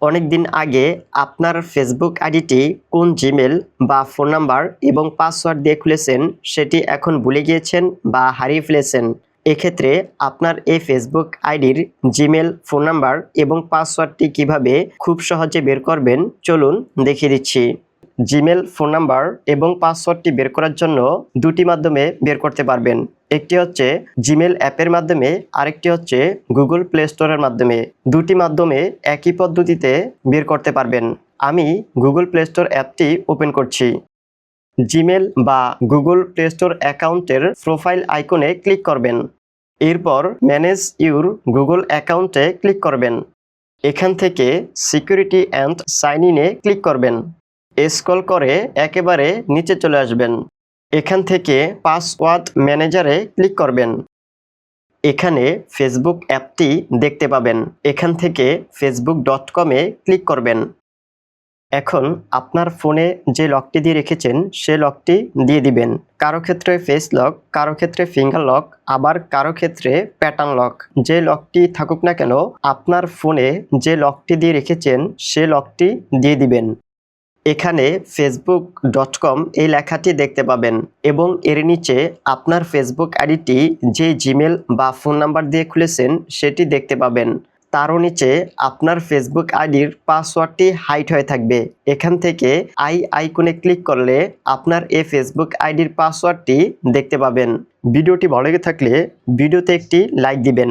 অনেকদিন আগে আপনার ফেসবুক আইডিটি কোন জিমেল বা ফোন নাম্বার এবং পাসওয়ার্ড দিয়ে খুলেছেন সেটি এখন ভুলে গিয়েছেন বা হারিয়ে ফেলেছেন। এক্ষেত্রে আপনার এই ফেসবুক আইডির জিমেল, ফোন নাম্বার এবং পাসওয়ার্ডটি কিভাবে খুব সহজে বের করবেন চলুন দেখিয়ে দিচ্ছি। জিমেল, ফোন নাম্বার এবং পাসওয়ার্ডটি বের করার জন্য দুটি মাধ্যমে বের করতে পারবেন। একটি হচ্ছে জিমেল অ্যাপের মাধ্যমে, আরেকটি হচ্ছে গুগল প্লে স্টোরের মাধ্যমে। দুটি মাধ্যমে একই পদ্ধতিতে বের করতে পারবেন। আমি গুগল প্লে স্টোর অ্যাপটি ওপেন করছি। জিমেল বা গুগল প্লে স্টোর অ্যাকাউন্টের প্রোফাইল আইকনে ক্লিক করবেন। এরপর ম্যানেজ ইউর গুগল অ্যাকাউন্টে ক্লিক করবেন। এখান থেকে সিকিউরিটি অ্যান্ড সাইন ইনে ক্লিক করবেন। স্ক্রল করে একেবারে নিচে চলে আসবেন। এখান থেকে পাসওয়ার্ড ম্যানেজারে ক্লিক করবেন। এখানে ফেসবুক অ্যাপটি দেখতে পাবেন। এখান থেকে facebook.com-এ ক্লিক করবেন। এখন আপনার ফোনে যে লকটি দিয়ে রেখেছেন সে লকটি দিয়ে দিবেন। কারো ক্ষেত্রে ফেস লক, কারো ক্ষেত্রে ফিঙ্গার লক, আবার কারো ক্ষেত্রে প্যাটার্ন লক। যে লকটি থাকুক না কেন আপনার ফোনে যে লকটি দিয়ে রেখেছেন সে লকটি দিয়ে দিবেন। এখানে facebook.com এই লেখাটি দেখতে পাবেন এবং এর নিচে আপনার ফেসবুক আইডিটি যে জিমেল বা ফোন নাম্বার দিয়ে খুলেছেন সেটি দেখতে পাবেন। তারও নিচে আপনার ফেসবুক আইডির পাসওয়ার্ডটি হাইড হয়ে থাকবে। এখান থেকে আইকনে ক্লিক করলে আপনার এই ফেসবুক আইডির পাসওয়ার্ডটি দেখতে পাবেন। ভিডিওটি ভালো লেগে থাকলে ভিডিওতে একটি লাইক দিবেন।